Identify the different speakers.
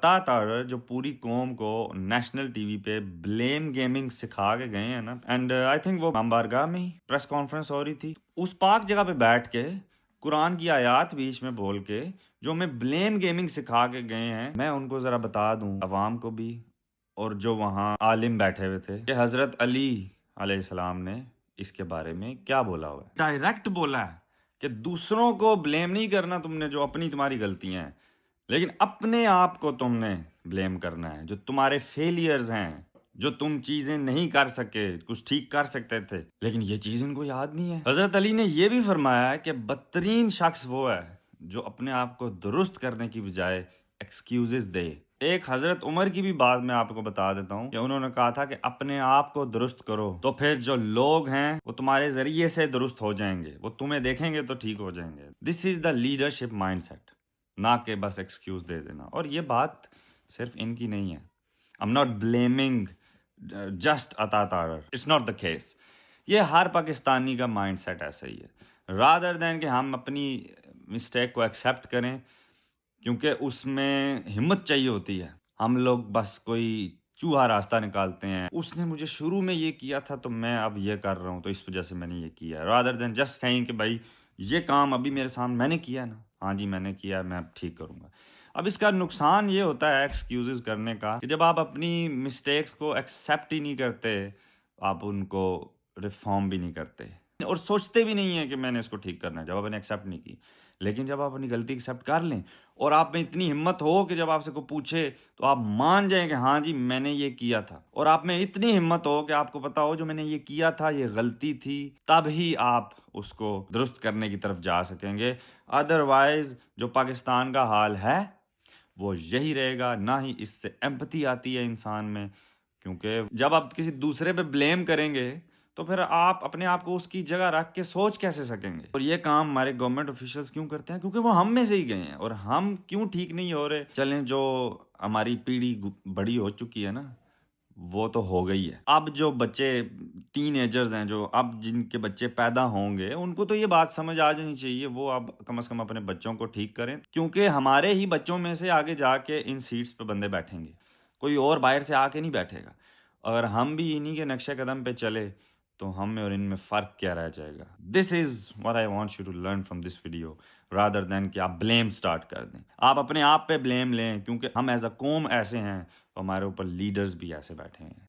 Speaker 1: عطا تارڑ جو پوری قوم کو نیشنل ٹی وی پہ بلیم گیمنگ سکھا کے گئے ہیں نا، اینڈ آئی تھنک وہ امام بارگاہ میں ہی پریس کانفرنس ہو رہی تھی، اس پاک جگہ پہ بیٹھ کے قرآن کی آیات بیچ میں بول کے جو ہمیں بلیم گیمنگ سکھا کے گئے ہیں، میں ان کو ذرا بتا دوں عوام کو بھی، اور جو وہاں عالم بیٹھے ہوئے تھے، کہ حضرت علی علیہ السلام نے اس کے بارے میں کیا بولا ہوا ہے۔ ڈائریکٹ بولا ہے کہ دوسروں کو بلیم نہیں کرنا تم نے جو اپنی تمہاری غلطیاں ہیں، لیکن اپنے آپ کو تم نے بلیم کرنا ہے، جو تمہارے فیلیئرز ہیں، جو تم چیزیں نہیں کر سکے، کچھ ٹھیک کر سکتے تھے لیکن یہ چیز ان کو یاد نہیں ہے۔ حضرت علی نے یہ بھی فرمایا ہے کہ بدترین شخص وہ ہے جو اپنے آپ کو درست کرنے کی بجائے ایکسکیوزز دے۔ ایک حضرت عمر کی بھی بات میں آپ کو بتا دیتا ہوں کہ انہوں نے کہا تھا کہ اپنے آپ کو درست کرو تو پھر جو لوگ ہیں وہ تمہارے ذریعے سے درست ہو جائیں گے، وہ تمہیں دیکھیں گے تو ٹھیک ہو جائیں گے۔ دس از دا لیڈرشپ مائنڈ سیٹ، نہ کہ بس ایکسکیوز دے دینا۔ اور یہ بات صرف ان کی نہیں ہے، I'm not blaming just عطا Tarar, it's not the case۔ یہ ہر پاکستانی کا مائنڈ سیٹ ایسا ہی ہے، rather than کہ ہم اپنی مسٹیک کو ایکسیپٹ کریں، کیونکہ اس میں ہمت چاہیے ہوتی ہے۔ ہم لوگ بس کوئی چوہا راستہ نکالتے ہیں، اس نے مجھے شروع میں یہ کیا تھا تو میں اب یہ کر رہا ہوں تو اس وجہ سے میں نے یہ کیا، rather than just saying کہ بھائی یہ کام ابھی میرے سامنے میں نے کیا نا، ہاں جی میں نے کیا، میں اب ٹھیک کروں گا۔ اب اس کا نقصان یہ ہوتا ہے ایکسکیوزز کرنے کا کہ جب آپ اپنی مسٹیکس کو ایکسیپٹ ہی نہیں کرتے، آپ ان کو ریفارم بھی نہیں کرتے اور سوچتے بھی نہیں ہیں کہ میں نے اس کو ٹھیک کرنا ہے جب آپ نے ایکسیپٹ نہیں کی۔ لیکن جب آپ اپنی غلطی ایکسیپٹ کر لیں اور آپ میں اتنی ہمت ہو کہ جب آپ سے کوئی پوچھے تو آپ مان جائیں کہ ہاں جی میں نے یہ کیا تھا، اور آپ میں اتنی ہمت ہو کہ آپ کو پتا ہو جو میں نے یہ کیا تھا یہ غلطی تھی، تب ہی آپ اس کو درست کرنے کی طرف جا سکیں گے۔ ادروائز جو پاکستان کا حال ہے وہ یہی رہے گا، نہ ہی اس سے ایمپتھی آتی ہے انسان میں، کیونکہ جب آپ کسی دوسرے پہ بلیم کریں گے تو پھر آپ اپنے آپ کو اس کی جگہ رکھ کے سوچ کیسے سکیں گے؟ اور یہ کام ہمارے گورنمنٹ آفیشلز کیوں کرتے ہیں؟ کیونکہ وہ ہم میں سے ہی گئے ہیں، اور ہم کیوں ٹھیک نہیں ہو رہے؟ چلیں جو ہماری پیڑھی بڑی ہو چکی ہے نا وہ تو ہو گئی ہے، اب جو بچے ٹین ایجرز ہیں، جو اب جن کے بچے پیدا ہوں گے، ان کو تو یہ بات سمجھ آ جانی چاہیے، وہ اب کم از کم اپنے بچوں کو ٹھیک کریں، کیونکہ ہمارے ہی بچوں میں سے آگے جا کے ان سیٹس پہ بندے بیٹھیں گے، کوئی اور باہر سے آ کے نہیں بیٹھے گا۔ اگر ہم بھی انہی کے نقشے قدم پہ چلے تو ہم میں اور ان میں فرق کیا رہ جائے گا؟ دس از what I want you to learn from this video rather than کہ آپ بلیم سٹارٹ کر دیں۔ آپ اپنے آپ پہ بلیم لیں، کیونکہ ہم ایز اے قوم ایسے ہیں، تو ہمارے اوپر لیڈرز بھی ایسے بیٹھے ہیں۔